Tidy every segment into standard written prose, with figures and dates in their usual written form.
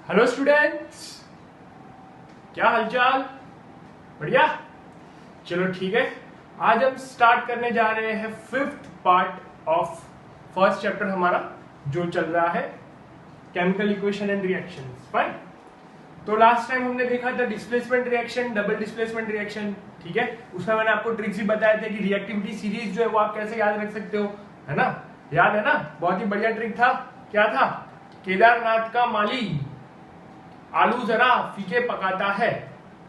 Hello students, क्या हालचाल? बढ़िया। चलो ठीक है, आज हम स्टार्ट करने जा रहे हैं fifth part of first chapter हमारा जो चल रहा है chemical equation and reactions. Fine. तो लास्ट टाइम हमने देखा था displacement reaction, double displacement reaction. ठीक है, उसमें मैंने आपको ट्रिक्स भी बताए थे कि रिएक्टिविटी सीरीज जो है वो आप कैसे याद रख सकते हो, है ना? याद है ना? बहुत ही बढ़िया ट्रिक था। क्या था? केदारनाथ का माली आलू जरा फीके पकाता है,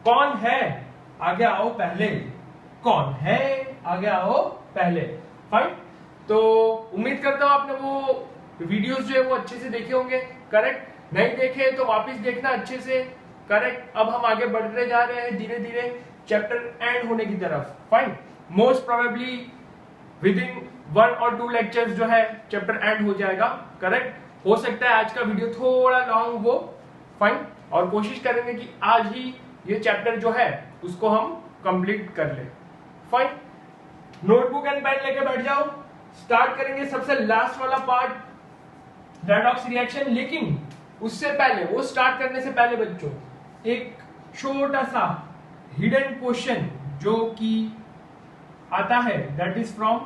कौन है? आगे आओ पहले। कौन है? आगे आओ पहले। फाइन। तो उम्मीद करता हूं आपने वो वीडियोस जो है वो अच्छे से देखे होंगे। करेक्ट? नहीं देखे तो वापस देखना अच्छे से। करेक्ट? अब हम आगे बढ़ते जा रहे हैं धीरे धीरे चैप्टर एंड होने की तरफ। Fine. Most probably with in 1 और 2 लेक्चर्स जो है चैप्टर एंड हो जाएगा। करेक्ट? हो सकता है आज का वीडियो थोड़ा लॉन्ग हो। फाइन। और कोशिश करेंगे कि आज ही ये चैप्टर जो है उसको हम कंप्लीट कर ले। फाइन। नोटबुक एंड पेन लेके बैठ जाओ। स्टार्ट करेंगे सबसे लास्ट वाला पार्ट, रेडॉक्स रिएक्शन। लेकिन उससे पहले, वो स्टार्ट करने से पहले बच्चों, एक छोटा सा हिडन क्वेश्चन जो कि आता है, that is from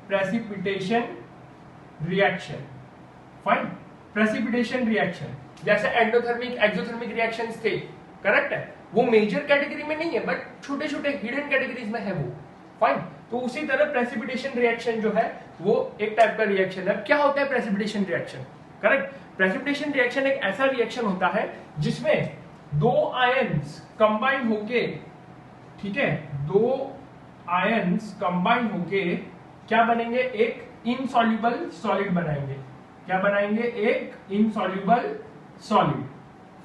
precipitation reaction. Fine. Precipitation reaction जैसे एंडोथर्मिक एक्सोथर्मिक रिएक्शंस थे, करेक्ट है, वो मेजर कैटेगरी में नहीं है बट छोटे छोटे हिडन कैटेगरीज में है वो। फाइन। तो उसी तरह प्रेसिपिटेशन रिएक्शन जो है वो एक टाइप का रिएक्शन है। क्या होता है precipitation reaction? Correct? Precipitation reaction एक ऐसा रिएक्शन होता है जिसमें दो आयंस कंबाइन होके, ठीक है, दो आयंस कंबाइन होके क्या बनेंगे? एक इनसॉल्युबल सॉलिड बनाएंगे। क्या बनाएंगे? एक इनसॉल्युबल सॉलिड।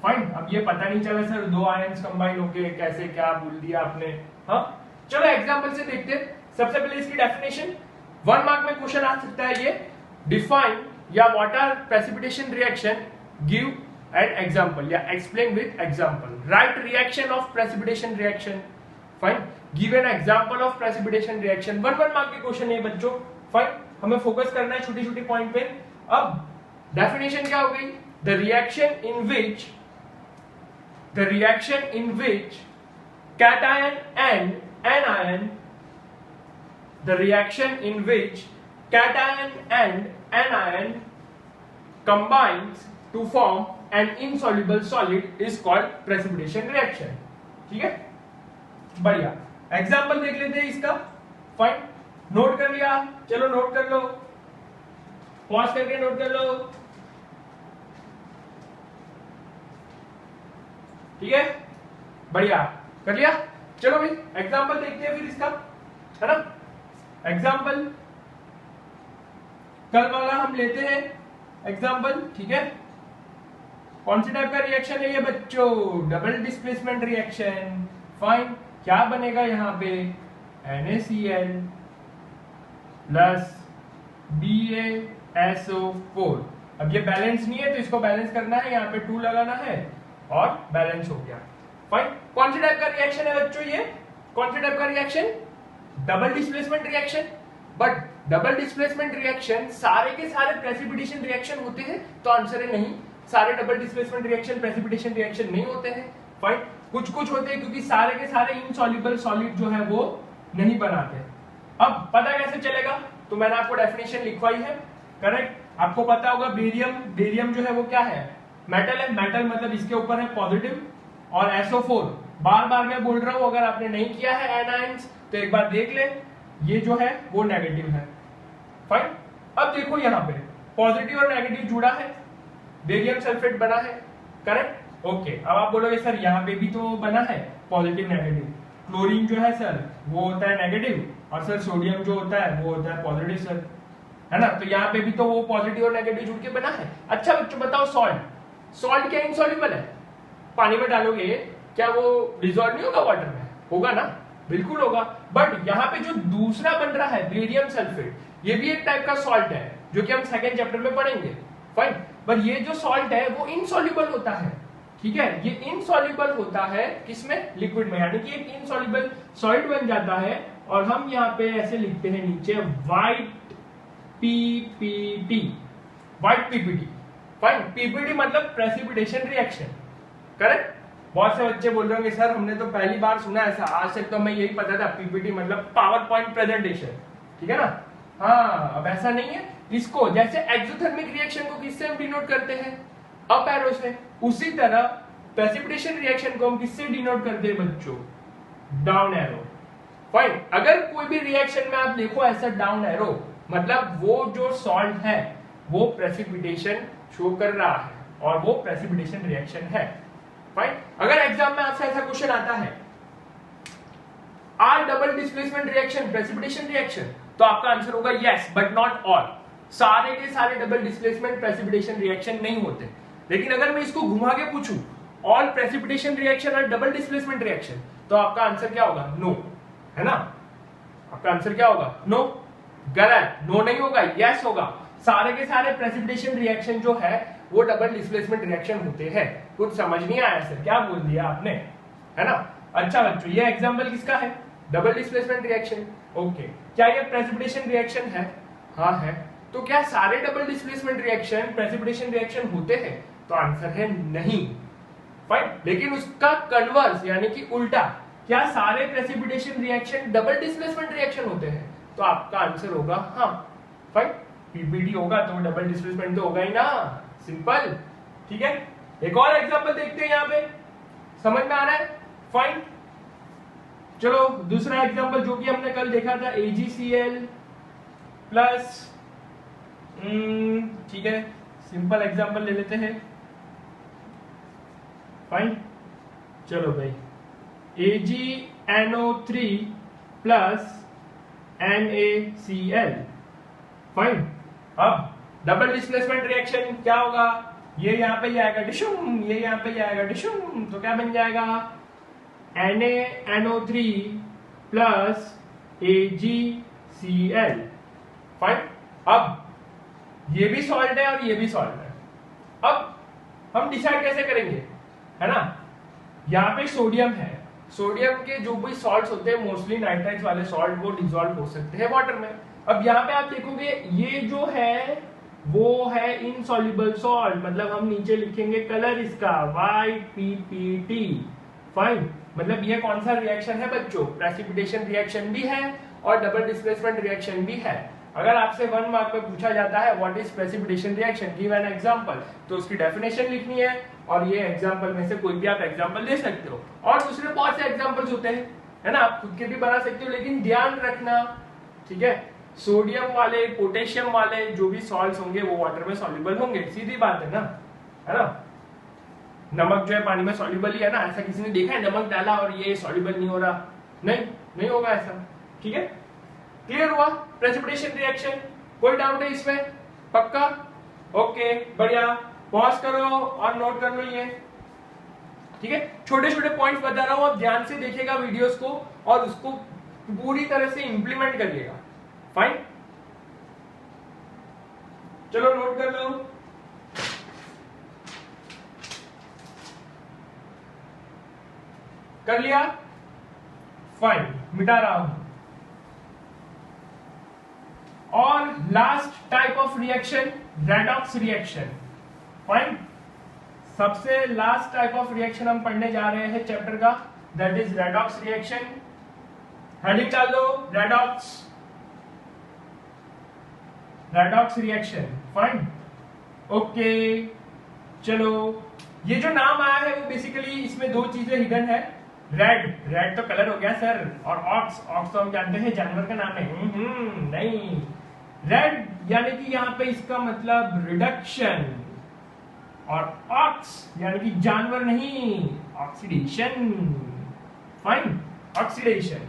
फाइन। अब ये पता नहीं चला सर दो आयंस कंबाइन होके कैसे, क्या बोल दिया आपने? हाँ, चलो एग्जांपल से देखते हैं। सबसे पहले इसकी डेफिनेशन 1 मार्क में क्वेश्चन आ सकता है ये। डिफाइन या what are precipitation reaction, give an example या explain with example. Write reaction of precipitation reaction. Fine. Give an example of precipitation reaction. 1 mark के क्वेश्चन है बच्चों। फाइन। हमें फोकस करना है छोटी छोटी पॉइंट पे। अब डेफिनेशन क्या हो गई? The reaction in which cation and anion, the reaction in which cation and anion combines to form an insoluble solid is called precipitation reaction. ठीक है, बढ़िया। एग्जाम्पल देख लेते हैं इसका। फाइन। नोट कर लिया? चलो नोट कर लो, पॉज करके नोट कर लो। ठीक है, बढ़िया, कर लिया। चलो भाई एग्जाम्पल देखते हैं फिर इसका, है ना? एग्जाम्पल कल वाला हम लेते हैं एग्जाम्पल। ठीक है, कौन सी टाइप का रिएक्शन है ये बच्चों? Double displacement reaction. फाइन। क्या बनेगा यहाँ पे? NaCl plus BaSO4। अब ये बैलेंस नहीं है तो इसको बैलेंस करना है, यहाँ पे 2 लगाना है और बैलेंस हो गया। फाइन। कौन सी टाइप का रिएक्शन है बच्चों ये? कौन सी टाइप का reaction? Double displacement reaction. But double displacement reaction सारे के सारे प्रेसिपिटेशन रिएक्शन होते हैं? तो आंसर है नहीं, सारे double displacement reaction precipitation reaction नहीं होते हैं। फाइन। कुछ कुछ होते हैं क्योंकि सारे के सारे इनसॉल्युबल सॉलिड जो है वो नहीं बनाते। अब पता कैसे चलेगा? तो मैंने आपको डेफिनेशन लिखवाई है। करेक्ट? आपको पता होगा बेरियम, बेरियम जो है वो क्या है? मेटल है। मेटल मतलब इसके ऊपर है पॉजिटिव, और SO4 बार बार मैं बोल रहा हूं, अगर आपने नहीं किया है एनायंस तो एक बार देख ले, ये जो है वो नेगेटिव है। फाइन। अब देखो यहाँ पे पॉजिटिव और नेगेटिव जुड़ा है, बेरियम सल्फेट बना है। करेक्ट? ओके। अब आप बोलोगे सर यहाँ पे भी तो बना है पॉजिटिव नेगेटिव। क्लोरीन जो है सर वो होता है नेगेटिव, और सर सोडियम जो होता है वो होता है पॉजिटिव सर, है ना? तो यहाँ पे भी तो वो पॉजिटिव और नेगेटिव जुड़ के बना है। अच्छा बच्चों बताओ, सॉल्ट क्या इनसॉल्युबल है? पानी में डालोगे क्या वो डिसॉल्व नहीं होगा वाटर में? होगा ना, बिल्कुल होगा। बट यहाँ पे जो दूसरा बन रहा है बेरियम सल्फेट, ये भी एक टाइप का सॉल्ट है जो कि हम सेकेंड चैप्टर में पढ़ेंगे। फाइन। पर ये जो सॉल्ट है वो इनसॉल्युबल होता है। ठीक है, ये इनसॉल्युबल होता है किसमें? लिक्विड में। यानी कि एक इनसॉल्युबल सॉलिड बन जाता है और हम यहाँ पे ऐसे लिखते हैं नीचे white PPT, white PPT। Fine. PPT मतलब प्रेसिपिटेशन रिएक्शन, करेक्ट। बहुत से बच्चे बोल रहे होंगे सर हमने तो पहली बार सुना ऐसा, आज तक तो हमें यही पता था पीपीटी मतलब पावर पॉइंट प्रेजेंटेशन, ठीक है ना। हाँ अब ऐसा नहीं है। इसको जैसे एक्सोथर्मिक रिएक्शन को किससे हम डिनोट करते हैं, अप एरो से, उसी तरह प्रेसिपिटेशन रिएक्शन को हम किससे डिनोट करते हैं बच्चों, डाउन एरो। फाइन। अगर कोई भी रिएक्शन में आप देखो ऐसा डाउन एरो, मतलब वो जो सॉल्ट है वो प्रेसिपिटेशन शो कर रहा है और वो प्रेसिपिटेशन रिएक्शन है। फाइन। अगर एग्जाम में आपसे ऐसा क्वेश्चन आता है or double displacement reaction precipitation reaction, तो आपका आंसर होगा यस बट नॉट ऑल। सारे के सारे डबल डिस्प्लेसमेंट प्रेसिपिटेशन रिएक्शन नहीं होते। लेकिन अगर मैं इसको घुमा के पूछूं ऑल प्रेसिपिटेशन रिएक्शन और डबल डिस्प्लेसमेंट रिएक्शन, तो आपका आंसर क्या होगा, नो, है ना। आपका आंसर क्या होगा, नो। गलत, नो नहीं होगा, यस होगा। सारे के सारे प्रेसिपिटेशन रिएक्शन जो है वो डबल डिस्प्लेसमेंट रिएक्शन होते हैं। कुछ समझ नहीं आया सर, क्या बोल दिया आपने, है ना। अच्छा बच्चों ये एग्जांपल किसका है, डबल डिस्प्लेसमेंट रिएक्शन। ओके, क्या ये प्रेसिपिटेशन रिएक्शन है, हाँ है। तो क्या सारे double displacement reaction precipitation reaction होते हैं, तो आंसर है नहीं। फाइन। लेकिन उसका कन्वर्स यानी कि उल्टा, क्या सारे precipitation reaction double displacement reaction होते हैं, तो आपका आंसर होगा हाँ। फाइन। पीपीटी होगा तो डबल डिस्प्लेसमेंट तो होगा ही ना, सिंपल, ठीक है। एक और एग्जांपल देखते हैं, यहाँ पे समझ में आ रहा है। फाइन। चलो दूसरा एग्जांपल जो कि हमने कल देखा था AgCl प्लस, ठीक है सिंपल एग्जांपल ले लेते हैं। फाइन। चलो भाई AgNO3 प्लस NaCl। फाइन। अब डबल डिस्प्लेसमेंट रिएक्शन क्या होगा, ये यहाँ पे जाएगा डिशुम, ये यहाँ पे जाएगा डिशुम, तो क्या बन जाएगा NaNO3 प्लस AgCl। फाइन। अब ये भी सॉल्ट है और ये भी सॉल्ट है। अब हम डिसाइड कैसे करेंगे, है ना। यहाँ पे सोडियम है, सोडियम के जो भी सॉल्ट्स होते हैं मोस्टली नाइट्राइट्स वाले सॉल्ट वो डिसॉल्व हो सकते हैं वाटर में। अब यहाँ पे आप देखोगे ये जो है वो है इनसॉल्युबल सॉल्ट, मतलब हम नीचे लिखेंगे कलर इसका YPPT। फाइन। मतलब ये कौन सा रिएक्शन है बच्चों, प्रेसिपिटेशन रिएक्शन भी है और डबल डिस्प्लेसमेंट रिएक्शन भी है। अगर आपसे 1 मार्क पे पूछा जाता है what is precipitation reaction, give an example, तो उसकी डेफिनेशन लिखनी है और ये एग्जांपल में से कोई भी आप एग्जांपल दे सकते हो। और दूसरे बहुत से एग्जांपल्स होते हैं, है ना, आप खुद के भी बना सकते हो, लेकिन ध्यान रखना, ठीक है, सोडियम वाले पोटेशियम वाले जो भी सॉल्ट्स होंगे वो वाटर में सॉल्युबल होंगे, सीधी बात है ना। नमक जो है पानी में सॉल्युबल ही है ना, ऐसा किसी ने देखा है नमक डाला और ये सॉल्युबल नहीं हो रहा, नहीं होगा ऐसा, ठीक है। क्लियर हुआ प्रेसिपिटेशन रिएक्शन, कोई डाउट है इसमें, पक्का, ओके बढ़िया। पॉज करो और नोट कर लो ये, ठीक है। छोटे छोटे पॉइंट्स बता रहा हूं, आप ध्यान से देखिएगा वीडियोस को और उसको पूरी तरह से इंप्लीमेंट करिएगा। फाइन। चलो नोट कर लो। कर लिया, फाइन, मिटा रहा हूं। और last type of reaction redox reaction. Fine. सबसे लास्ट टाइप ऑफ रिएक्शन हम पढ़ने जा रहे हैं चैप्टर का, that is redox reaction. Heading डाल दो, रेडॉक्स रिएक्शन। फाइन। ओके चलो, ये जो नाम आया है वो बेसिकली इसमें 2 चीजें हिडन है। रेड तो कलर हो गया सर, और ऑक्स तो हम जानते हैं जानवर का नाम है। नहीं, रेड यानी कि यहाँ पे इसका मतलब रिडक्शन, और ऑक्स यानी कि जानवर नहीं, ऑक्सीडेशन। Fine, oxidation.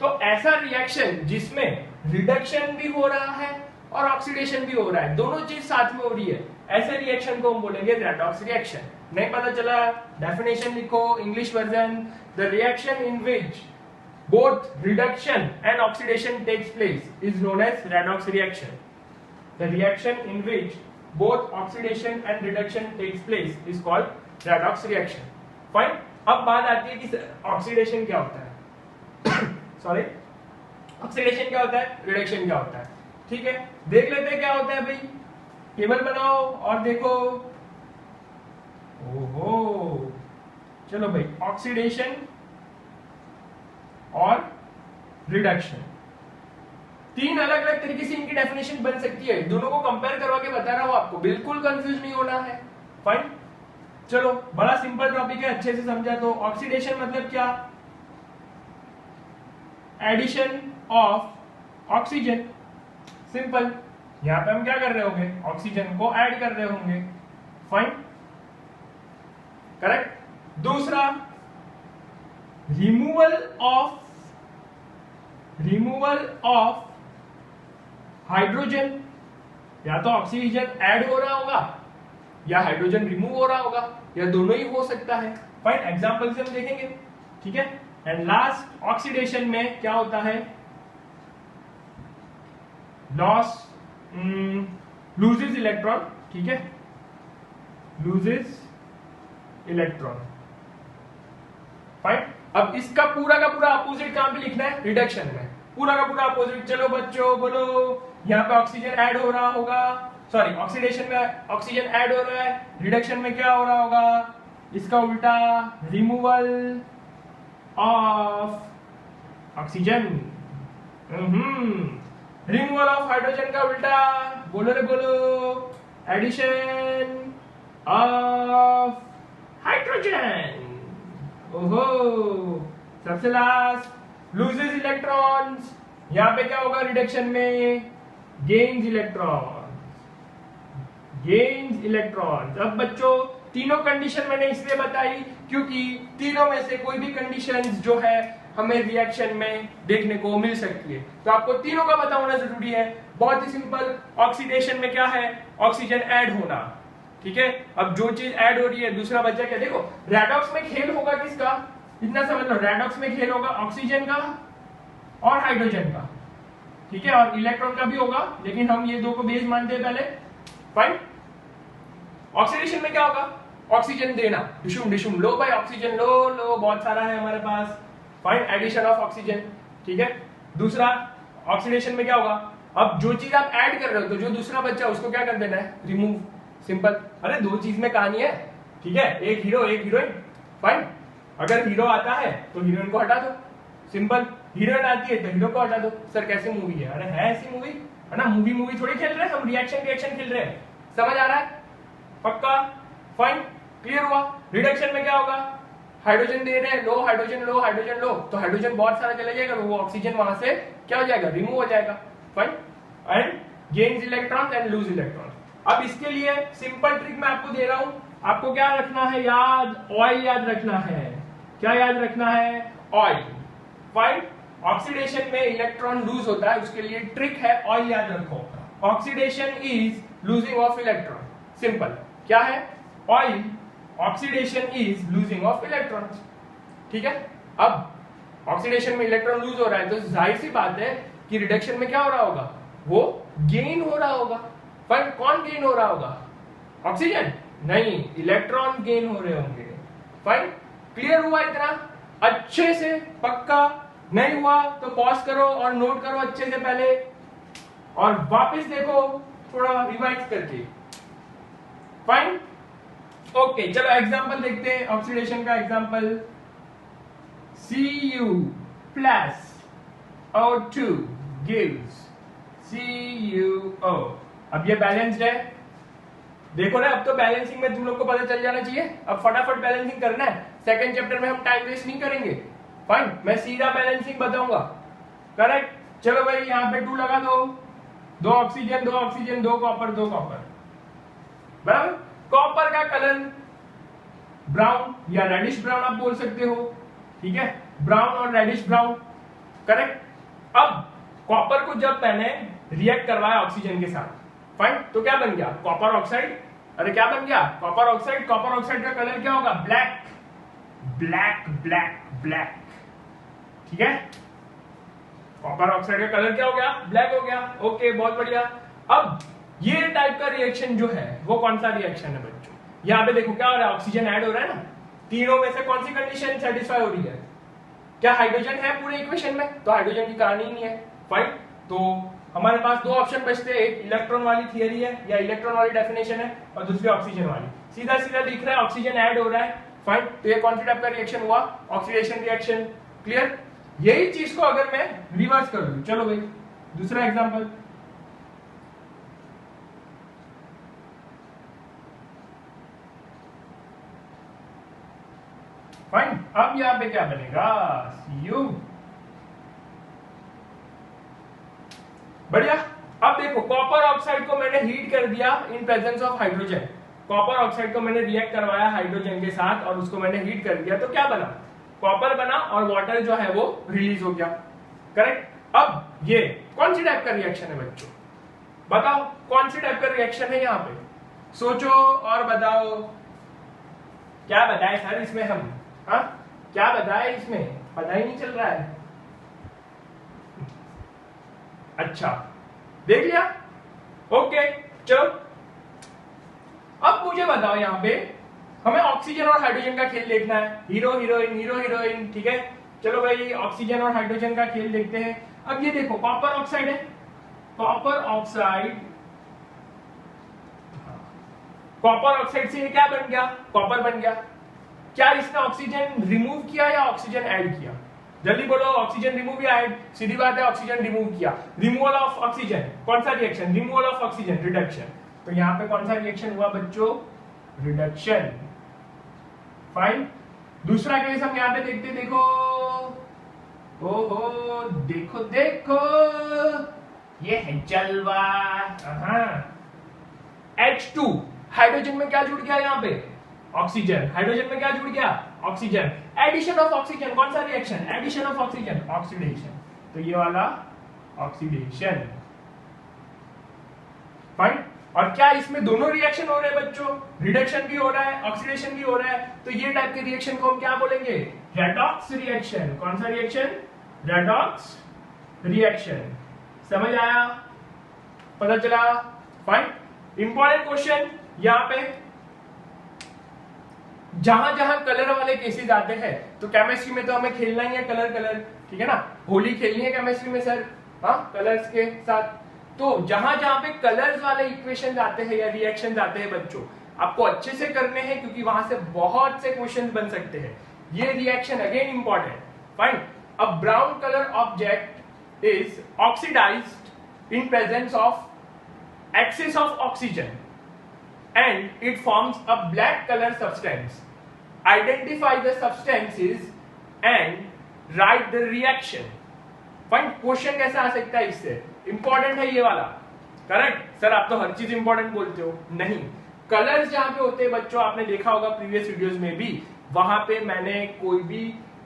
तो ऐसा रिएक्शन जिसमें रिडक्शन भी हो रहा है और ऑक्सीडेशन भी हो रहा है, दोनों चीज साथ में हो रही है, ऐसे रिएक्शन को हम बोलेंगे रेडॉक्स रिएक्शन। नहीं पता चला, डेफिनेशन लिखो, English version, the reaction in which both reduction and oxidation takes place is known as redox reaction. The reaction in which both oxidation and reduction takes place is called redox reaction. Fine. अब बात आती है कि oxidation क्या होता है। Sorry, oxidation क्या होता है, रिडक्शन क्या होता है, ठीक है। देख लेते हैं क्या होता है भाई, टेबल बनाओ और देखो ओहो, चलो भाई, ऑक्सीडेशन और रिडक्शन, तीन अलग अलग तरीके से इनकी डेफिनेशन बन सकती है। दोनों को कंपेयर करवा के बता रहा हूं आपको, बिल्कुल कंफ्यूज नहीं होना है। फाइन, चलो, बड़ा सिंपल टॉपिक है, अच्छे से समझा। तो ऑक्सीडेशन मतलब क्या? Addition of oxygen, simple. यहां पे हम क्या कर रहे होंगे? ऑक्सीजन को ऐड कर रहे होंगे। Fine, correct. दूसरा, रिमूवल ऑफ हाइड्रोजन, या तो ऑक्सीजन ऐड हो रहा होगा या हाइड्रोजन रिमूव हो रहा होगा, या दोनों ही हो सकता है। फाइन, एग्जांपल से हम देखेंगे, ठीक है। एंड लास्ट, ऑक्सीडेशन में क्या होता है? लूजेस इलेक्ट्रॉन, ठीक है, लूजेस इलेक्ट्रॉन। फाइन, अब इसका पूरा का पूरा अपोजिट कहां पे लिखना है? रिडक्शन में, पूरा का पूरा अपोजिट। चलो बच्चों बोलो, यहाँ पे ऑक्सीजन ऐड हो रहा होगा, सॉरी, ऑक्सीडेशन में ऑक्सीजन ऐड हो रहा है, रिडक्शन में क्या हो रहा होगा? इसका उल्टा, removal of oxygen. Removal of hydrogen का उल्टा, बोलो रे बोलो, एडिशन ऑफ हाइड्रोजन। ओहो, सबसे लास्ट, लूजेस इलेक्ट्रॉन्स, यहां पे क्या होगा? रिडक्शन में गेन्स इलेक्ट्रॉन्स। अब बच्चों, तीनों कंडीशन मैंने इसलिए बताई क्योंकि तीनों में से कोई भी कंडीशन जो है हमें रिएक्शन में देखने को मिल सकती है, तो आपको तीनों का पता होना जरूरी है। बहुत ही सिंपल, ऑक्सीडेशन में क्या है? ऑक्सीजन ऐड होना, ठीक है। अब जो चीज ऐड हो रही है, दूसरा बच्चा क्या? देखो, रेडॉक्स में खेल होगा किसका? इतना समझ लो, रेडॉक्स में खेल होगा ऑक्सीजन का और हाइड्रोजन का, ठीक है, और इलेक्ट्रॉन का भी होगा, लेकिन हम ये दो को बेस मानते हैं पहले। फाइन, ऑक्सीडेशन में क्या होगा? ऑक्सीजन देना, डिशुम डिशुम, लो भाई ऑक्सीजन लो लो, बहुत सारा है हमारे पास। फाइन, एडिशन ऑफ ऑक्सीजन, ठीक है। दूसरा, ऑक्सीडेशन में क्या होगा? अब जो चीज आप ऐड कर रहे हो, तो जो दूसरा बच्चा उसको क्या कर देना है? Remove, simple. अरे दो चीज में कहानी है, ठीक है, एक हीरो एक हीरोइन। फाइन, अगर हीरो आता है तो हीरोइन को हटा दो, सिंपल। हीरोइन आती है तो हीरो को हटा दो। सर कैसी मूवी है? अरे है ऐसी मूवी, है ना। मूवी थोड़ी खेल रहे हैं हम, रिएक्शन खेल रहे हैं। समझ आ रहा है? पक्का? फाइन, क्लियर हुआ। रिडक्शन में क्या होगा? हाइड्रोजन दे रहे हैं, लो हाइड्रोजन लो हाइड्रोजन लो, तो हाइड्रोजन बहुत सारा चला जाएगा, वो ऑक्सीजन वहां से क्या हो जाएगा? रिमूव हो जाएगा। Fine, and gains electron and loose electron. अब इसके लिए सिंपल ट्रिक मैं आपको दे रहा हूं। आपको क्या रखना है याद? ऑयल याद रखना है। क्या याद रखना है? ऑयल। फाइन, ऑक्सीडेशन में इलेक्ट्रॉन लूज होता है, उसके लिए ट्रिक है, ऑयल याद रखो। Oxidation is losing of electron, simple. क्या है? Oil, oxidation is losing of electrons, ठीक है। अब ऑक्सीडेशन में इलेक्ट्रॉन लूज हो रहा है, तो जाहिर सी बात है कि रिडक्शन में क्या हो रहा होगा? वो गेन हो रहा होगा। पर कौन गेन हो रहा होगा? ऑक्सीजन? नहीं, इलेक्ट्रॉन गेन हो रहे होंगे। फाइन, क्लियर हुआ इतना अच्छे से? पक्का? नहीं हुआ तो पॉज करो और नोट करो अच्छे से पहले, और वापस देखो थोड़ा रिवाइज करके। फाइन, ओके, चलो एग्जांपल देखते हैं, ऑक्सीडेशन का example. Cu plus O2 gives CuO। अब ये बैलेंस्ड है, देखो ना। अब तो बैलेंसिंग में तुम लोग को पता चल जाना चाहिए। अब फटाफट बैलेंसिंग करना है, सेकंड चैप्टर में हम टाइम वेस्ट नहीं करेंगे। फाइन, मैं सीधा बैलेंसिंग बताऊंगा। करेक्ट, चलो भाई यहाँ पे 2 लगा दो, 2 ऑक्सीजन 2 ऑक्सीजन 2 कॉपर 2 कॉपर, बराबर। कॉपर का कलर ब्राउन या रेडिश ब्राउन आप बोल सकते हो, ठीक है, ब्राउन और रेडिश ब्राउन, करेक्ट। अब कॉपर को जब मैंने रिएक्ट करवाया ऑक्सीजन के साथ, फाइन, तो क्या बन गया? Copper oxide. अरे क्या बन गया? Copper oxide. कॉपर ऑक्साइड का कलर क्या होगा? ब्लैक ब्लैक ब्लैक ब्लैक, ठीक है। कॉपर ऑक्साइड का कलर क्या हो गया? ब्लैक हो गया। ओके, बहुत बढ़िया। अब ये टाइप का रिएक्शन जो है वो कौन सा रिएक्शन है बच्चों? यहाँ पे देखो क्या हो रहा है, ऑक्सीजन ऐड हो रहा है ना। तीनों में से कौन सी कंडीशन सेटिस्फाई हो रही है? क्या हाइड्रोजन है पूरे इक्वेशन में? तो हाइड्रोजन की कहानी ही नहीं है। फाइन, तो हमारे पास दो ऑप्शन बचते हैं, एक इलेक्ट्रॉन वाली थियरी है या इलेक्ट्रॉन वाली डेफिनेशन है और दूसरी ऑक्सीजन वाली। सीधा सीधा दिख रहा है ऑक्सीजन ऐड हो रहा है, फाइन। तो ये कौन सी टाइप का रिएक्शन हुआ? Oxidation reaction. क्लियर? यही चीज को अगर मैं रिवर्स कर दूं, चलो भाई दूसरा एग्जांपल। फाइन, अब यहां पे क्या बनेगा? Cu। बढ़िया। अब देखो कॉपर ऑक्साइड को मैंने हीट कर दिया इन presence of hydrogen. Copper oxide को मैंने रिएक्ट करवाया हाइड्रोजन के साथ और उसको मैंने हीट कर दिया, तो क्या बना? कॉपर बना और वाटर जो है वो रिलीज हो गया। करेक्ट? अब ये कौन सी टाइप का रिएक्शन है बच्चों? बताओ कौन सी टाइप का रिएक्शन है यहाँ पे? सोचो और बताओ। क्या बताए सर इसमें हम? हाँ, क्या बताए इसमें? पता ही नहीं चल रहा है। अच्छा, देख लिया? ओके, चलो अब मुझे बताओ, यहां पे हमें ऑक्सीजन और हाइड्रोजन का खेल देखना है। हीरो हीरोइन, हीरो हीरोइन, ठीक है। चलो भाई ऑक्सीजन और हाइड्रोजन का खेल देखते हैं। अब ये देखो कॉपर ऑक्साइड है, कॉपर ऑक्साइड, कॉपर ऑक्साइड से ये क्या बन गया? कॉपर बन गया। क्या इसने ऑक्सीजन रिमूव किया या ऑक्सीजन ऐड किया? जल्दी बोलो, ऑक्सीजन रिमूव या ऐड? सीधी बात है, ऑक्सीजन रिमूव किया। रिमूवल ऑफ ऑक्सीजन, कौन सा reaction? Removal of oxygen, reduction. तो यहां पे कौन सा रिएक्शन हुआ बच्चों? रिडक्शन। फाइन। दूसरा केस हम यहां पे देखते, देखो, ओहो, देखो देखो, ये है जलवा। H2, हाइड्रोजन में क्या जुड़ गया यहां पे? ऑक्सीजन। हाइड्रोजन में क्या जुड़ गया? ऑक्सीजन। एडिशन ऑफ ऑक्सीजन, कौन सा reaction? Addition of oxygen, oxidation. तो ये वाला ऑक्सीडेशन। फाइन। और क्या इसमें दोनों रिएक्शन हो रहे हैं बच्चों? रिडक्शन भी हो रहा है, ऑक्सीडेशन भी हो रहा है। तो ये टाइप के रिएक्शन को हम क्या बोलेंगे? Redox reaction. कौन सा रिएक्शन? Redox reaction. समझ आया? पता चला? फाइन। इंपॉर्टेंट क्वेश्चन यहां पे, जहां जहां कलर वाले केसेस आते हैं, तो केमिस्ट्री में तो हमें खेलना ही है कलर कलर, ठीक है ना? होली खेलनी है केमिस्ट्री में सर, हाँ, कलर्स के साथ। तो जहां जहां पे कलर्स वाले इक्वेशंस आते हैं या रिएक्शंस आते हैं बच्चों, आपको अच्छे से करने हैं क्योंकि वहां से बहुत से क्वेश्चंस बन सकते हैं। ये reaction again important. Fine. A brown colour object is oxidised in presence of excess of oxygen and it forms a black color substance. Identify the substances and write the reaction. Fine. Question कैसा आ सकता है इससे? Important है ये वाला। Correct sir, आप तो हर चीज इंपॉर्टेंट बोलते हो। नहीं, कलर्स जहां पे होते हैं बच्चों, आपने देखा होगा प्रीवियस वीडियोस में भी, वहां पे मैंने कोई भी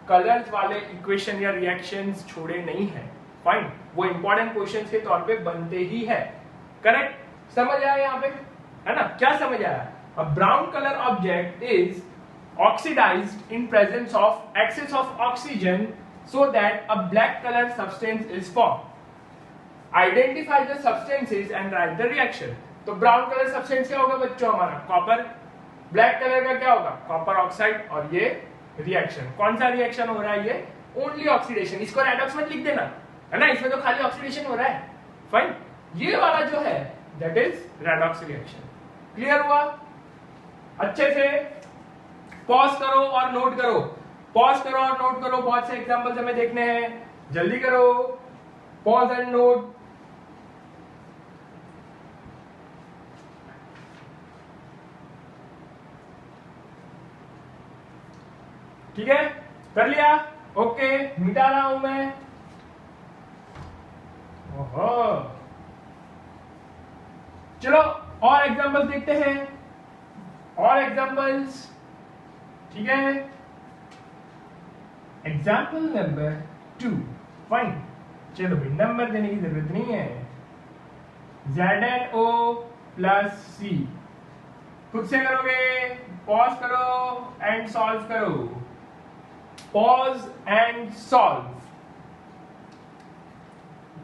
कलर्स वाले इक्वेशन या रिएक्शंस छोड़े नहीं है। फाइन। वो इंपॉर्टेंट क्वेश्चन के तौर पे बनते ही है। करेक्ट? समझ आया यहाँ पे? है ना? क्या समझ आया? A brown colour object is oxidised in presence of excess of oxygen so that a black colour substance is form. Identify the substances and write the reaction. तो ब्राउन कलर सब्सटेंस क्या होगा बच्चों? हमारा कॉपर। ब्लैक कलर का क्या होगा? Copper oxide. और ये रिएक्शन, कौन सा रिएक्शन हो रहा है? ये ओनली ऑक्सीडेशन। इसको रेडॉक्स मत लिख देना, है ना? इसमें तो खाली ऑक्सीडेशन हो रहा है। फाइन। ये वाला जो है that is redox reaction. Clear हुआ? अच्छे से पॉज करो और नोट करो, पॉज करो और नोट करो। बहुत से एग्जांपल्स हमें देखने हैं, जल्दी करो, पॉज एंड नोट। ठीक है, कर लिया? ओके, मिटा रहा हूं मैं। ओहो, चलो और एग्जांपल्स देखते हैं, और एग्जांपल्स। ठीक है, एग्जांपल नंबर 2। फाइन। चलो भाई, नंबर देने की जरूरत नहीं है। ZnO plus C। खुद से करोगे? पॉज करो एंड सॉल्व करो। पॉज एंड सॉल्व,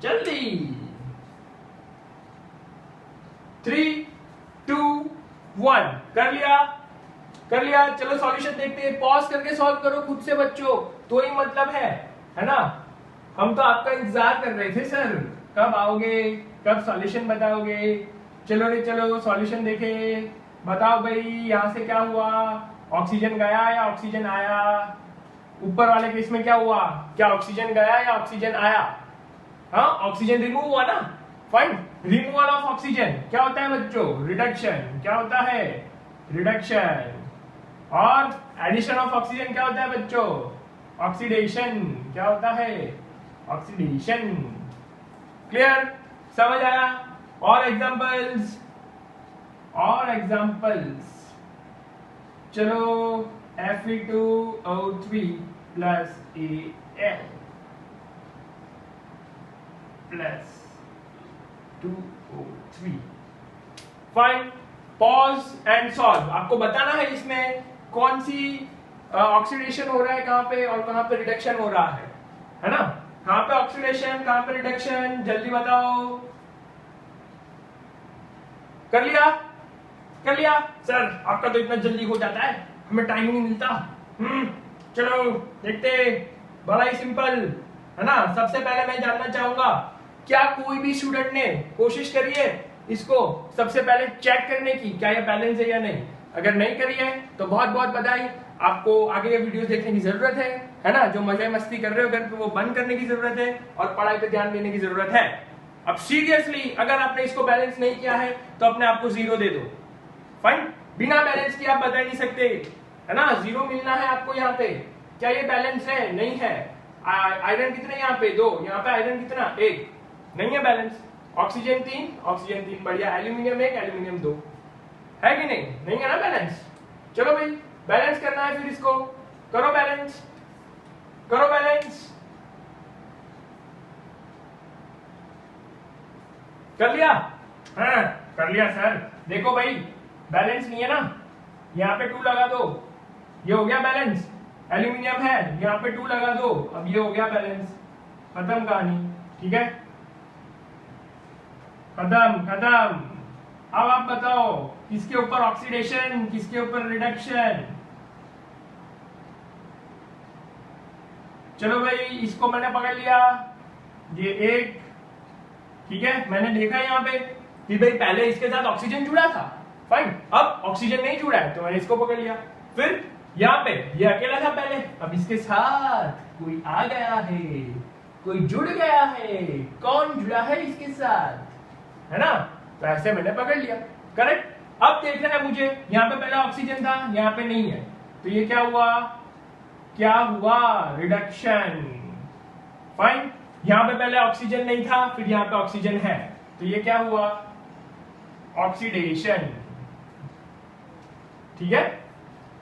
जल्दी। 3, 2, 1। कर लिया? कर लिया? चलो सॉल्यूशन देखते हैं। पॉज करके सॉल्व करो खुद से बच्चों, तो ही मतलब है ना? हम तो आपका इंतजार कर रहे थे सर। कब आओगे, कब सॉल्यूशन बताओगे? चलो रे चलो सॉल्यूशन देखे, बताओ भाई यहाँ से क्या हुआ, ऑक्सीजन गया या ऑक्सीजन आया? ऊपर वाले केस में क्या हुआ, क्या ऑक्सीजन गया या ऑक्सीजन आया? हाँ, ऑक्सीजन रिमूव हुआ ना, फाइन। रिमूवल ऑफ ऑक्सीजन क्या होता है बच्चों? रिडक्शन। क्या होता है? रिडक्शन। और एडिशन ऑफ ऑक्सीजन क्या होता है बच्चों? ऑक्सीडेशन। क्या होता है? ऑक्सीडेशन। क्लियर? समझ आया? और एग्जांपल्स, और एग्जांपल्स। चलो Fe2O3 plus Al plus 2O3। Fine. Pause and solve. आपको बताना है इसमें कौन सी ऑक्सीडेशन हो रहा है कहां पे और कहां पे रिडक्शन हो रहा है ना? कहां पे ऑक्सीडेशन, कहां पे रिडक्शन, जल्दी बताओ। कर लिया? कर लिया? सर आपका तो इतना जल्दी हो जाता है, हमें टाइम नहीं मिलता। चलो देखते, बड़ा ही सिंपल है ना। सबसे पहले मैं जानना चाहूंगा, क्या कोई भी स्टूडेंट ने कोशिश करी है इसको सबसे पहले चेक करने की, क्या ये बैलेंस है या नहीं? अगर नहीं करी है तो बहुत बहुत बधाई, आपको आगे के वीडियोस देखने की जरूरत है ना। जो मजे मस्ती कर रहे हो घर पे वो बंद करने की जरूरत है और पढ़ाई पे ध्यान देने की जरूरत है। अब सीरियसली अगर आपने इसको बैलेंस नहीं किया है तो अपने आप को 0 दे दो। फाइन। बिना बैलेंस किए आप बता नहीं सकते है ना, 0 मिलना है आपको यहाँ पे। क्या ये बैलेंस है? नहीं है। आयरन कितने यहाँ पे? 2। यहाँ पे आयरन कितना? 1। नहीं है बैलेंस। ऑक्सीजन 3, ऑक्सीजन 3, बढ़िया। एल्यूमिनियम 1, एल्यूमिनियम 2, है कि नहीं? नहीं है ना बैलेंस। चलो भाई बैलेंस करना है, फिर इसको करो बैलेंस, करो बैलेंस। कर लिया? हाँ कर लिया सर। देखो भाई बैलेंस नहीं है ना, यहाँ पे 2 लगा दो, ये हो गया बैलेंस। एल्यूमिनियम है, यहाँ पे 2 लगा दो, अब ये हो गया बैलेंस। खत्म कहानी। ठीक है, खत्म खत्म। अब आप बताओ किसके ऊपर ऑक्सीडेशन, किसके ऊपर रिडक्शन? चलो भाई इसको मैंने पकड़ लिया, ये 1। ठीक है, मैंने देखा यहाँ पे कि भाई पहले इसके साथ ऑक्सीजन जुड़ा था, फाइन। अब ऑक्सीजन नहीं जुड़ा है तो मैंने इसको पकड़ लिया। फिर यहाँ पे ये अकेला था पहले, अब इसके साथ कोई आ गया है, कोई जुड़ गया है। कौन जुड़ा है इसके साथ, है ना? तो ऐसे मैंने पकड़ लिया। करेक्ट। अब देखना है मुझे, यहाँ पे पहले ऑक्सीजन था, यहाँ पे नहीं है, तो ये क्या हुआ? क्या हुआ? रिडक्शन। फाइन। यहाँ पे पहले ऑक्सीजन नहीं था, फिर यहाँ पे ऑक्सीजन है, तो ये क्या हुआ? ऑक्सीडेशन। ठीक है,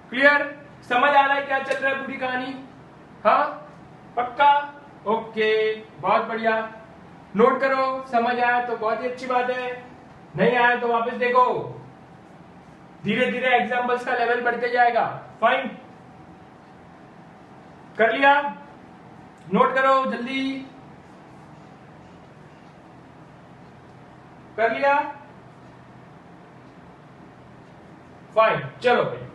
क्लियर? समझ आ रहा है क्या चल रहा है पूरी कहानी? हाँ पक्का? ओके, बहुत बढ़िया। नोट करो, समझ आया तो बहुत ही अच्छी बात है, नहीं आया तो वापस देखो। धीरे धीरे एग्जाम्पल्स का लेवल बढ़ते जाएगा। फाइन, कर लिया? नोट करो जल्दी। कर लिया? फाइन, चलो भाई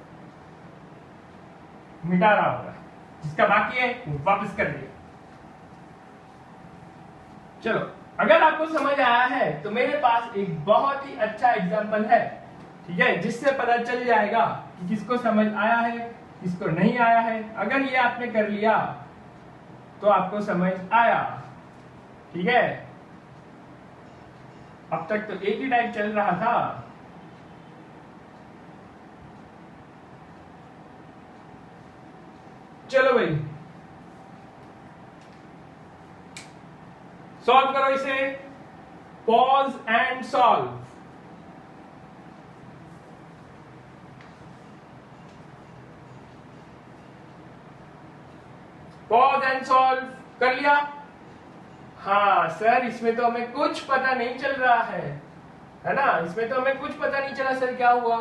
मिटा रहा होगा, जिसका बाकी है वो वापस कर लिया। चलो, अगर आपको समझ आया है तो मेरे पास एक बहुत ही अच्छा एग्जाम्पल है, ठीक है, जिससे पता चल जाएगा कि किसको समझ आया है, किसको नहीं आया है। अगर ये आपने कर लिया तो आपको समझ आया। ठीक है, अब तक तो एक ही टाइप चल रहा था। चलो भाई सॉल्व करो इसे, pause and solve. Pause and solve कर लिया? हाँ सर, इसमें तो हमें कुछ पता नहीं चल रहा है ना? इसमें तो हमें कुछ पता नहीं चला सर, क्या हुआ?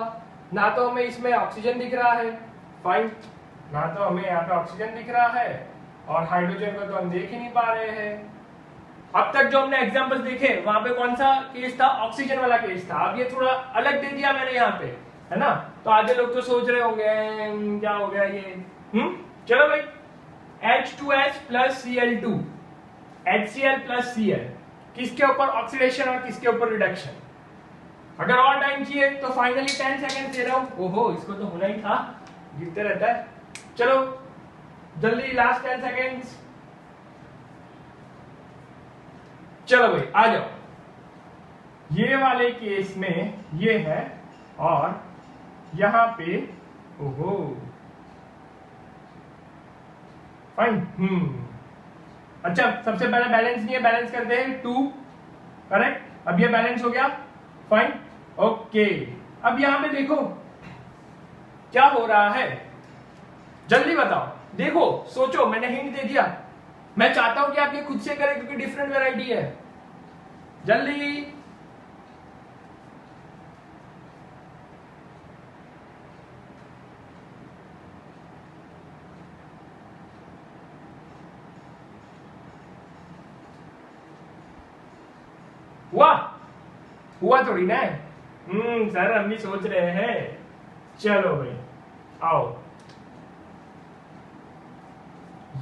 ना तो हमें इसमें ऑक्सीजन दिख रहा है, फाइन, ना तो हमें यहाँ पे ऑक्सीजन दिख रहा है, और हाइड्रोजन को तो हम देख ही नहीं पा रहे हैं। अब तक जो हमने एग्जांपल्स देखे वहां पे कौन सा केस था? ऑक्सीजन वाला केस था। अब ये थोड़ा अलग दे दिया मैंने यहाँ पे, है ना? तो आधे लोग तो सोच रहे होंगे क्या हो गया ये। चलो भाई, H2S plus Cl2, HCl plus Cl, किसके ऊपर ऑक्सीडेशन और किसके ऊपर रिडक्शन। अगर और टाइम चाहिए तो फाइनली 10 सेकंड दे रहा हूं। ओहो, इसको तो होना ही था, गिरते रहता है। चलो जल्दी, लास्ट 10 सेकंड्स। चलो भाई आ जाओ। ये वाले केस में ये है और यहां पे ओहो फाइन। अच्छा, सबसे पहले बैलेंस नहीं है, बैलेंस करते हैं 2, करेक्ट। अब ये बैलेंस हो गया, फाइन, ओके। अब यहां पे देखो क्या हो रहा है, जल्दी बताओ। देखो सोचो, मैंने हिंट दे दिया। मैं चाहता हूं कि आप ये खुद से करें क्योंकि डिफरेंट वैरायटी है। जल्दी, हुआ थोड़ी ना है। सर हम भी सोच रहे हैं। चलो भाई आओ।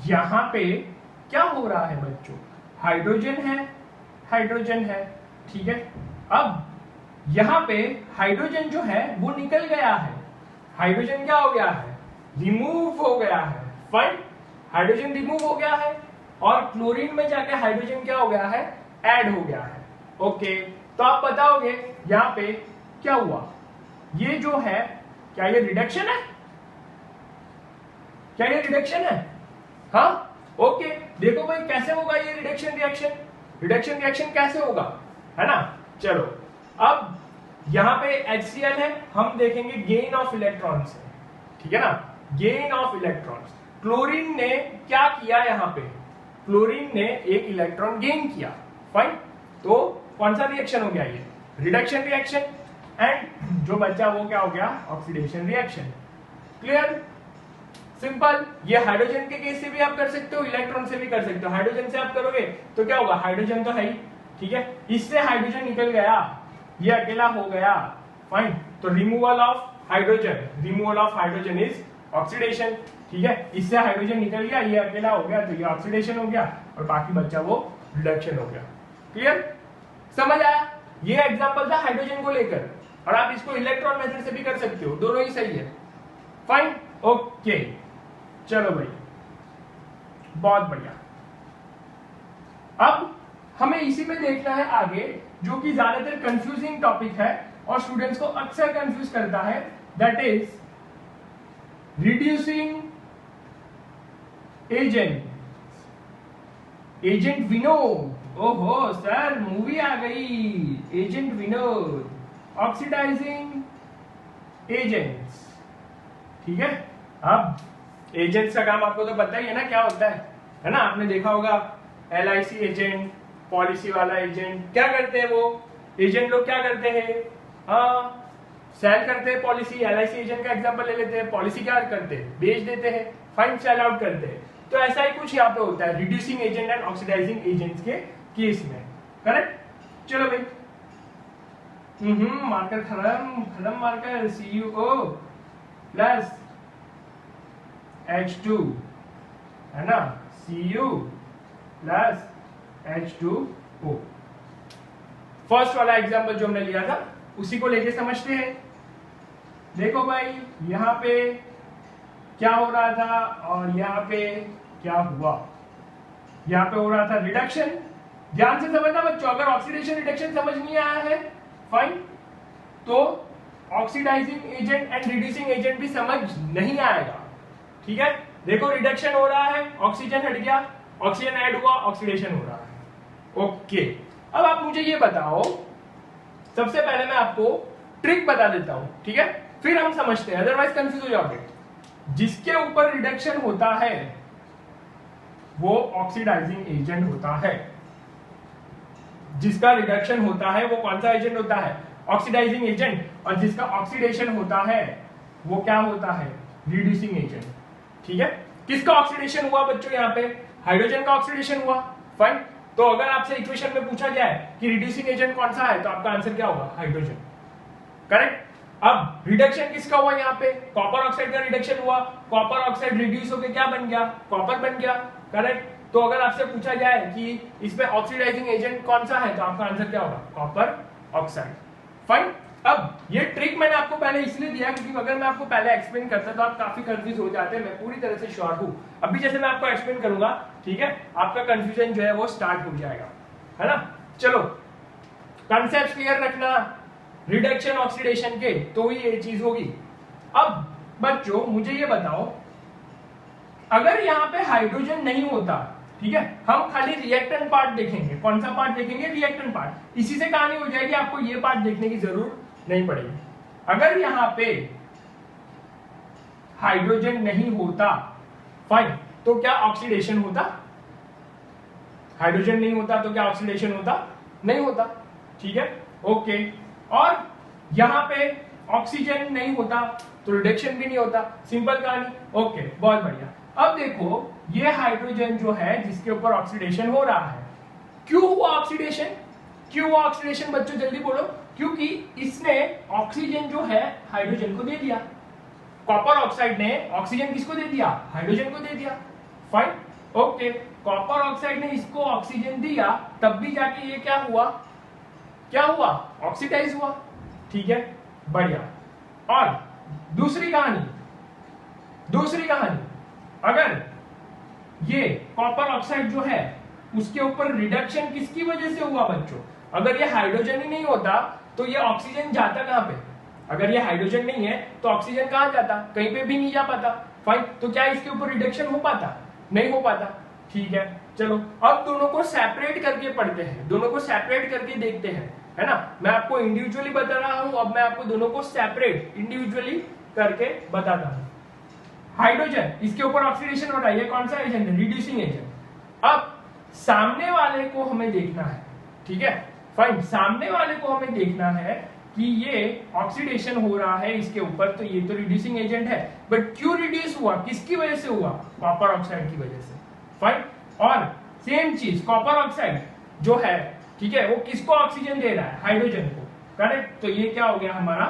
यहां पे क्या हो रहा है बच्चों, हाइड्रोजन है, हाइड्रोजन है, ठीक है। अब यहां पे हाइड्रोजन जो है वो निकल गया है। हाइड्रोजन क्या हो गया है, रिमूव हो गया है, फाइन। हाइड्रोजन रिमूव हो गया है और क्लोरीन में जाके हाइड्रोजन क्या हो गया है, ऐड हो गया है, ओके। तो आप बताओगे यहां पे क्या हुआ, ये जो है क्या ये रिडक्शन है, क्या ये रिडक्शन है? हाँ, ओके। देखो भाई कैसे होगा ये रिडक्शन रिएक्शन, रिडक्शन रिएक्शन कैसे होगा, है ना। चलो अब यहां पे HCl है, हम देखेंगे गेन ऑफ इलेक्ट्रॉन्स है, ठीक है ना, गेन ऑफ इलेक्ट्रॉन्स। क्लोरीन ने क्या किया, यहां पे क्लोरीन ने एक इलेक्ट्रॉन गेन किया, फाइन। तो कौन सा रिएक्शन हो गया, ये रिडक्शन रिएक्शन। एंड जो बचा वो क्या हो गया, ऑक्सीडेशन रिएक्शन। Clear, simple. ये हाइड्रोजन के केस से भी आप कर सकते हो, इलेक्ट्रॉन से भी कर सकते हो। हाइड्रोजन से आप करोगे तो क्या होगा, हाइड्रोजन तो है ही, ठीक है। इससे हाइड्रोजन निकल गया, ये अकेला हो गया, फाइन। तो removal of hydrogen, removal of hydrogen is oxidation, ठीक है। इससे हाइड्रोजन निकल गया, ये अकेला हो गया तो ये ऑक्सीडेशन हो गया और बाकी बचा वो रिडक्शन हो गया। क्लियर, समझ आया। ये एग्जांपल था हाइड्रोजन को लेकर, और आप इसको इलेक्ट्रॉन मेथड से भी कर सकते हो, दोनों ही सही है, फाइन, ओके। चलो भाई बहुत बढ़िया। अब हमें इसी में देखना है आगे, जो कि ज्यादातर कंफ्यूजिंग टॉपिक है और स्टूडेंट्स को अक्सर कंफ्यूज करता है, that is reducing agent, agent Vinod. ओहो सर, मूवी आ गई, एजेंट विनोद, ऑक्सीडाइजिंग एजेंट्स, ठीक है। अब एजेंट्स का काम आपको तो पता ही है ना क्या होता है ना। आपने देखा होगा LIC एजेंट, पॉलिसी वाला एजेंट, क्या करते हैं वो एजेंट लोग, क्या करते हैं, हाँ सेल करते हैं पॉलिसी। LIC एजेंट का एग्जांपल ले लेते हैं, पॉलिसी क्या करते हैं, बेच देते हैं, फाइन, सेल आउट करते हैं। तो ऐसा ही कुछ यहाँ पे होता है reducing agent and oxidising agents के केस में, करेक्ट। चलो भाई, मार्कर खत्म मार्कर, CuO प्लस H2, है ना, Cu प्लस H2O। फर्स्ट वाला एग्जांपल जो हमने लिया था उसी को लेके समझते हैं। देखो भाई यहां पे क्या हो रहा था और यहां पे क्या हुआ, यहां पे हो रहा था रिडक्शन। ध्यान से समझना बच्चों, अगर ऑक्सीडेशन रिडक्शन समझ नहीं आया है, फाइन, तो oxidising agent and reducing agent भी समझ नहीं आएगा, ठीक है। देखो रिडक्शन हो रहा है, ऑक्सीजन हट गया, ऑक्सीजन ऐड हुआ, ऑक्सीडेशन हो रहा है, ओके। अब आप मुझे ये बताओ, सबसे पहले मैं आपको ट्रिक बता देता हूं, ठीक है, फिर हम समझते हैं, अदरवाइज कंफ्यूज हो जाओगे। जिसके ऊपर रिडक्शन होता है वो ऑक्सीडाइजिंग एजेंट होता है, जिसका रिडक्शन होता है वो कौन सा एजेंट होता है, ऑक्सीडाइजिंग एजेंट। और जिसका ऑक्सीडेशन होता है वो क्या होता है, रिड्यूसिंग एजेंट, ठीक है। किसका ऑक्सीडेशन हुआ बच्चों, यहाँ पे हाइड्रोजन का ऑक्सीडेशन हुआ, फाइन। तो अगर आपसे इक्वेशन में पूछा जाए कि रिड्यूसिंग एजेंट कौन सा है, तो आपका आंसर क्या होगा, हाइड्रोजन, करेक्ट। अब रिडक्शन किसका हुआ, यहाँ पे कॉपर ऑक्साइड का रिडक्शन हुआ, कॉपर ऑक्साइड रिड्यूस होकर क्या बन गया, कॉपर बन गया, करेक्ट। तो अगर आपसे पूछा जाए कि इसमें ऑक्सीडाइजिंग एजेंट कौन सा है तो आपका आंसर क्या होगा, कॉपर ऑक्साइड। फाइन। अब ये ट्रिक मैंने आपको पहले इसलिए दिया क्योंकि अगर मैं आपको पहले एक्सप्लेन करता तो आप काफी कंफ्यूज हो जाते हैं। मैं पूरी तरह से श्योर हूं अभी जैसे मैं आपको एक्सप्लेन करूंगा, ठीक है, आपका कंफ्यूजन जो है वो स्टार्ट हो जाएगा, है ना। चलो कॉन्सेप्ट क्लियर रखना रिडक्शन ऑक्सीडेशन के, तो ही ये चीज होगी। अब बच्चों मुझे ये बताओ, अगर यहाँ पे हाइड्रोजन नहीं होता, ठीक है, हम खाली रिएक्टेंट पार्ट देखेंगे। कौन सा पार्ट देखेंगे, रिएक्टेंट पार्ट। इसी से कहानी हो जाएगी, आपको ये पार्ट देखने की जरूरत नहीं पड़ेगी। अगर यहाँ पे हाइड्रोजन नहीं होता, फाइन, तो क्या ऑक्सीडेशन होता, हाइड्रोजन नहीं होता तो क्या ऑक्सीडेशन होता, नहीं होता, ठीक है, ओके। और यहां पे ऑक्सीजन नहीं होता तो रिडक्शन भी नहीं होता, सिंपल कहानी, ओके, बहुत बढ़िया। अब देखो ये हाइड्रोजन जो है जिसके ऊपर ऑक्सीडेशन हो रहा है, क्यों हुआ ऑक्सीडेशन, क्यों हुआ ऑक्सीडेशन बच्चों जल्दी बोलो। क्योंकि इसने ऑक्सीजन जो है हाइड्रोजन को दे दिया, कॉपर ऑक्साइड ने ऑक्सीजन किसको दे दिया, हाइड्रोजन को दे दिया, फाइन, ओके। कॉपर ऑक्साइड ने इसको ऑक्सीजन दिया, तब भी जाके ये क्या हुआ, क्या हुआ, ऑक्सीडाइज हुआ, ठीक है, बढ़िया। और दूसरी कहानी, अगर ये कॉपर ऑक्साइड जो है उसके ऊपर रिडक्शन किसकी वजह से हुआ बच्चों, अगर ये हाइड्रोजन ही नहीं होता तो ये ऑक्सीजन जाता कहां पे, अगर ये हाइड्रोजन नहीं है तो ऑक्सीजन कहां जाता, कहीं पे भी नहीं जा पाता, फाइन। तो क्या इसके ऊपर रिडक्शन हो पाता, नहीं हो पाता, ठीक है। चलो अब दोनों को सेपरेट करके पढ़ते हैं, दोनों को सेपरेट करके देखते हैं, है ना। मैं आपको इंडिविजुअली बता रहा हूं, अब मैं आपको दोनों को सेपरेट इंडिविजुअली करके बताता हूं। हाइड्रोजन इसके ऊपर ऑक्सीडेशन हो रहा है, ये कौन सा एजेंट है, रिड्यूसिंग एजेंट। अब सामने वाले को हमें देखना है, ठीक है, फाइन, सामने वाले को हमें देखना है कि ये ऑक्सीडेशन हो रहा है इसके ऊपर, तो ये तो रिड्यूसिंग एजेंट है, बट क्यों रिड्यूस हुआ, किसकी वजह से हुआ, कॉपर ऑक्साइड की वजह से, फाइन। और सेम चीज कॉपर ऑक्साइड जो है, ठीक है, वो किसको ऑक्सीजन दे रहा है, हाइड्रोजन को, करेक्ट। तो ये क्या हो गया हमारा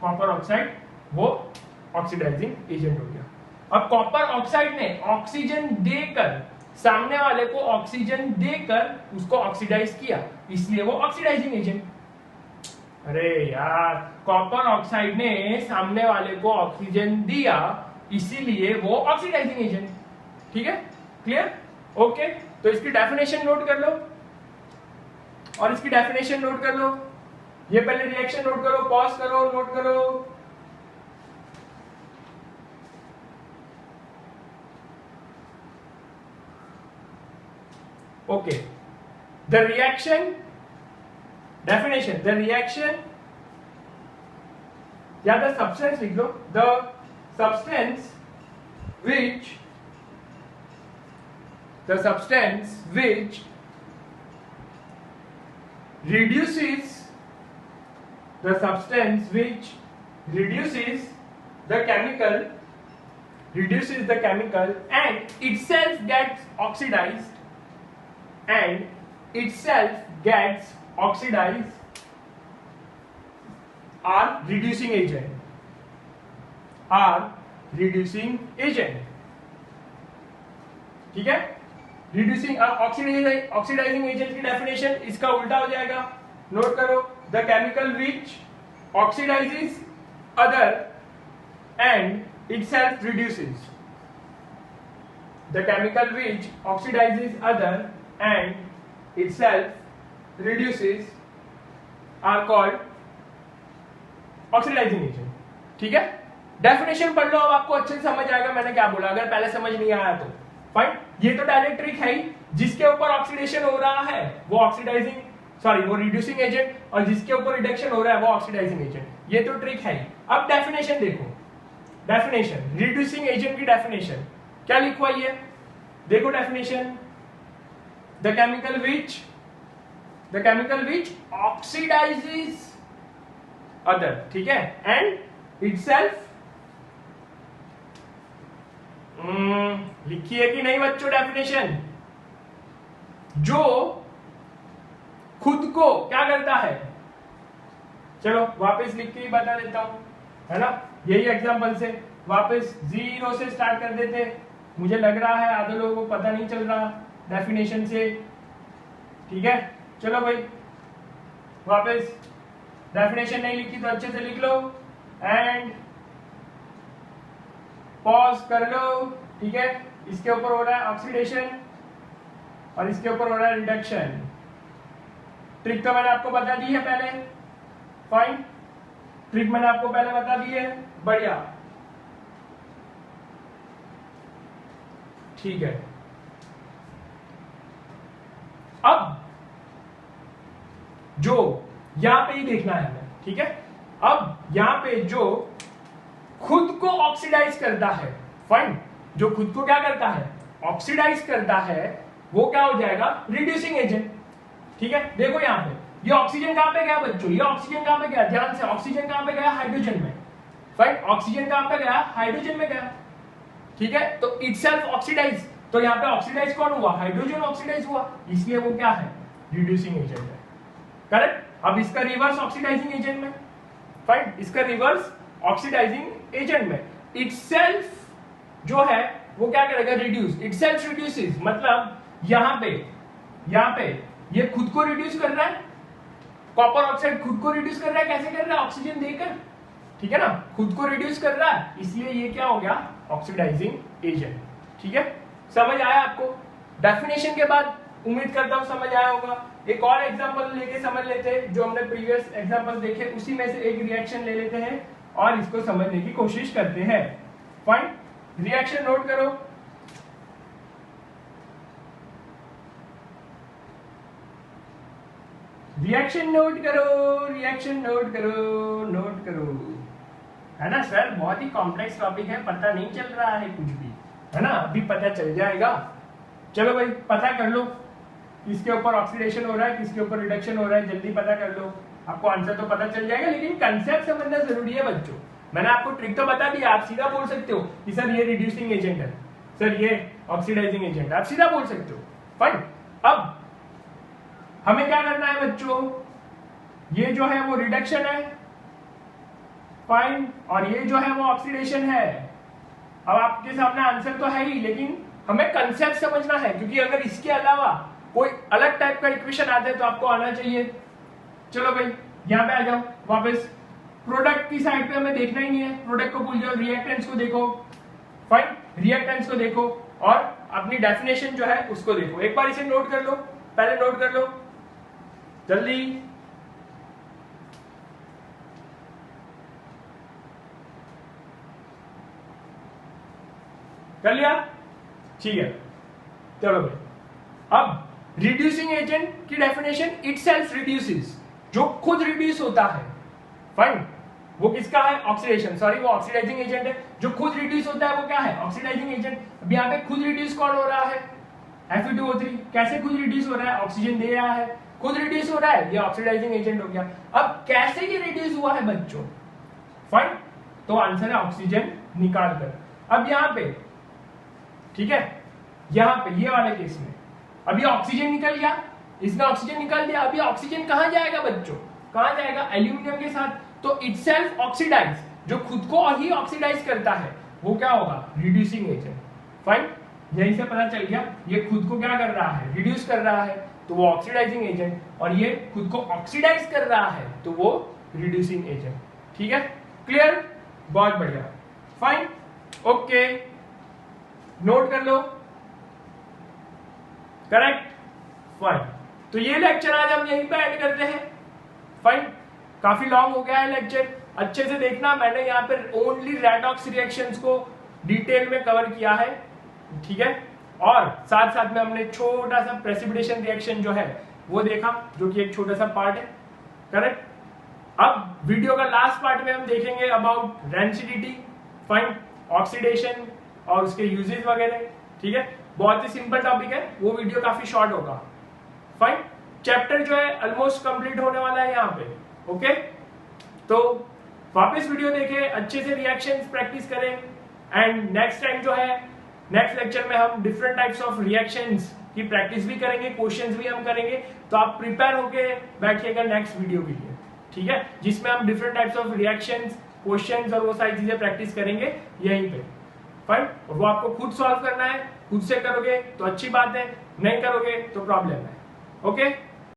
कॉपर ऑक्साइड, वो ऑक्सीडाइजिंग एजेंट हो गया। अब कॉपर ऑक्साइड ने ऑक्सीजन देकर, सामने वाले को ऑक्सीजन देकर उसको ऑक्सीडाइज किया, इसलिए वो ऑक्सीडाइजिंग एजेंट। अरे यार, कॉपर ऑक्साइड ने सामने वाले को ऑक्सीजन दिया, इसीलिए वो ऑक्सीडाइजिंग एजेंट, ठीक है, क्लियर, ओके। तो इसकी डेफिनेशन नोट कर लो, और इसकी डेफिनेशन नोट कर लो, ये पहले रिएक्शन नोट करो, पॉज करो, नोट करो। Okay, the reaction definition, the reaction या the substance लिख लो, the substance which reduces the chemical and itself gets oxidized are reducing agent, ठीक है। रिड्यूसिंग ऑक्सीडाइजिंग एजेंट की डेफिनेशन इसका उल्टा हो जाएगा, नोट करो, the chemical which oxidises other and itself reduces, the chemical which oxidises other and itself reduces are called oxidizing agent, ठीक है। डेफिनेशन पढ़ लो, अब आपको अच्छे से समझ आएगा मैंने क्या बोला, अगर पहले समझ नहीं आया तो, फाइन। ये तो डायरेक्ट ट्रिक है ही, जिसके ऊपर ऑक्सीडेशन हो रहा है वो वो रिड्यूसिंग एजेंट, और जिसके ऊपर रिडक्शन हो रहा है वो ऑक्सीडाइजिंग एजेंट, ये तो ट्रिक है ही। अब डेफिनेशन देखो, डेफिनेशन रिड्यूसिंग एजेंट की डेफिनेशन क्या लिखवा है, देखो definition, the chemical which oxidises other, ठीक है, एंड इटसेल्फ, लिखी है कि नहीं बच्चों डेफिनेशन, जो खुद को क्या करता है, चलो वापस लिख के ही बता देता हूं, है ना, यही एग्जांपल से वापस 0 से स्टार्ट कर देते, मुझे लग रहा है आधे लोगों को पता नहीं चल रहा डेफिनेशन से। ठीक है, चलो भाई वापस, डेफिनेशन नहीं लिखी तो अच्छे से लिख लो एंड पॉज कर लो। ठीक है, इसके ऊपर हो रहा है ऑक्सीडेशन और इसके ऊपर हो रहा है रिडक्शन। ट्रिक तो मैंने आपको बता दी है पहले, फाइन, ट्रिक मैंने आपको पहले बता दी है, बढ़िया। ठीक है, अब जो यहां पे ही देखना है हमें, ठीक है। अब यहां पे जो खुद को ऑक्सीडाइज करता है, फाइन, जो खुद को क्या करता है, ऑक्सीडाइज करता है, वो क्या हो जाएगा, रिड्यूसिंग एजेंट। ठीक है, देखो यहां पे ये ऑक्सीजन कहां पे गया बच्चों, ये ऑक्सीजन कहां पे गया, ध्यान से, ऑक्सीजन कहां पे गया, हाइड्रोजन में, फाइन, ऑक्सीजन कहां पे गया, हाइड्रोजन में गया। ठीक है, तो इटसेल्फ ऑक्सीडाइज, तो यहां पे ऑक्सीडाइज कौन हुआ, हाइड्रोजन ऑक्सीडाइज हुआ, इसलिए वो क्या है, रिड्यूसिंग एजेंट है, करेक्ट। अब इसका रिवर्स ऑक्सीडाइजिंग एजेंट में, फाइन, इसका रिवर्स ऑक्सीडाइजिंग एजेंट में इटसेल्फ जो है वो क्या करेगा, रिड्यूस, इटसेल्फ रिड्यूसेस, मतलब यहां पे ये खुद को रिड्यूस कर रहा है, कॉपर ऑक्साइड खुद को रिड्यूस कर रहा है, कैसे कर रहा है, ऑक्सीजन देकर, ठीक है ना, खुद को रिड्यूस कर रहा है, इसलिए ये क्या हो गया, ऑक्सीडाइजिंग एजेंट। ठीक है, समझ आया आपको। डेफिनेशन के बाद उम्मीद करता हूं समझ आया होगा। एक और एग्जांपल लेके समझ लेते हैं, जो हमने प्रीवियस एग्जांपल देखे उसी में से एक रिएक्शन ले लेते हैं और इसको समझने की कोशिश करते हैं। फाइन, रिएक्शन नोट करो। रिएक्शन नोट करो, रिएक्शन नोट करो, नोट करो, है ना सर, बहुत ही कॉम्प्लेक्स टॉपिक है, पता नहीं चल रहा है कुछ भी, है ना, अभी पता चल जाएगा। चलो भाई पता कर लो किसके ऊपर ऑक्सीडेशन हो रहा है, किसके ऊपर रिडक्शन हो रहा है, जल्दी पता कर लो, आपको आंसर तो पता चल जाएगा, लेकिन कंसेप्ट समझना जरूरी है बच्चों। मैंने आपको ट्रिक तो बता दिया, आप सीधा बोल सकते हो कि सर ये रिड्यूसिंग एजेंट है, सर ये ऑक्सीडाइजिंग एजेंट है, आप सीधा बोल सकते हो, फाइन। अब हमें क्या करना है बच्चों, ये जो है वो रिडक्शन है, फाइन, और ये जो है वो ऑक्सीडेशन है। अब आपके सामने आंसर तो है ही, लेकिन हमें कंसेप्ट समझना है, क्योंकि अगर इसके अलावा कोई अलग टाइप का इक्वेशन आता है तो आपको आना चाहिए। चलो भाई यहां पे आ जाओ वापस, प्रोडक्ट की साइड पे हमें देखना ही नहीं है, प्रोडक्ट को भूल जाओ, रिएक्टेंट्स को देखो, फाइन, रिएक्टेंट्स को देखो और अपनी डेफिनेशन जो है उसको देखो। एक बार इसे नोट कर लो, पहले नोट कर लो जल्दी। कर लिया, ठीक है, चलो भाई। अब रिड्यूसिंग एजेंट की डेफिनेशन, इटसेल्फ रिड्यूसेस, जो खुद रिड्यूस होता है, फाइन, वो किसका है, ऑक्सीडेशन, सॉरी वो ऑक्सीडाइजिंग एजेंट है, जो खुद रिड्यूस होता है वो क्या है, ऑक्सीडाइजिंग एजेंट। अब यहाँ पे खुद रिड्यूस कौन हो रहा है, Fe2O3, कैसे खुद रिड्यूस हो रहा है, ऑक्सीजन दे रहा है, खुद रिड्यूस हो रहा है, ये ऑक्सीडाइजिंग एजेंट हो गया। अब कैसे ये रिड्यूस हुआ है बच्चों, फाइन, तो आंसर है ऑक्सीजन निकाल कर। अब यहाँ पे, ठीक है, यहाँ पे ये वाले केस में अभी ऑक्सीजन निकल गया, इसने ऑक्सीजन निकाल दिया, अभी ऑक्सीजन कहां जाएगा बच्चों, कहां जाएगा, एल्यूमिनियम के साथ, तो इटसेल्फ ऑक्सीडाइज, जो खुद को ही ऑक्सीडाइज करता है वो क्या होगा, रिड्यूसिंग एजेंट, फाइन। यहीं से पता चल गया, ये खुद को क्या कर रहा है, रिड्यूस कर रहा है, तो वो ऑक्सीडाइजिंग एजेंट, और ये खुद को ऑक्सीडाइज कर रहा है तो वो रिड्यूसिंग एजेंट। ठीक है, क्लियर, बहुत बढ़िया, फाइन, ओके, नोट कर लो, करेक्ट, फाइन। तो ये लेक्चर आज हम यहीं पे एंड करते हैं, फाइन, काफी लॉन्ग हो गया है लेक्चर, अच्छे से देखना, मैंने यहाँ पे ओनली रेडॉक्स रिएक्शंस को डिटेल में कवर किया है, ठीक है, और साथ साथ में हमने छोटा सा प्रेसिपिटेशन रिएक्शन जो है वो देखा, जो कि एक छोटा सा पार्ट है, करेक्ट। अब वीडियो का लास्ट पार्ट में हम देखेंगे अबाउट रेंसिडिटी, फाइन, ऑक्सीडेशन और उसके यूजेस वगैरह, ठीक है, बहुत ही सिंपल टॉपिक है, वो वीडियो काफी शॉर्ट होगा, फाइन। चैप्टर जो है ऑलमोस्ट कंप्लीट होने वाला है यहाँ पे, ओके। तो वापस वीडियो देखें, अच्छे से रिएक्शंस प्रैक्टिस करें, एंड नेक्स्ट टाइम जो है, नेक्स्ट लेक्चर में हम डिफरेंट टाइप्स ऑफ रिएक्शंस की प्रैक्टिस भी करेंगे, क्वेश्चंस भी हम करेंगे, तो आप प्रिपेयर होके बैठिएगा नेक्स्ट वीडियो के लिए, ठीक है, जिसमें हम different types of reactions, questions और वो सारी चीजें प्रैक्टिस करेंगे यहीं पे। फाइन, और वो आपको खुद सॉल्व करना है, खुद से करोगे तो अच्छी बात है, नहीं करोगे तो प्रॉब्लम है। ओके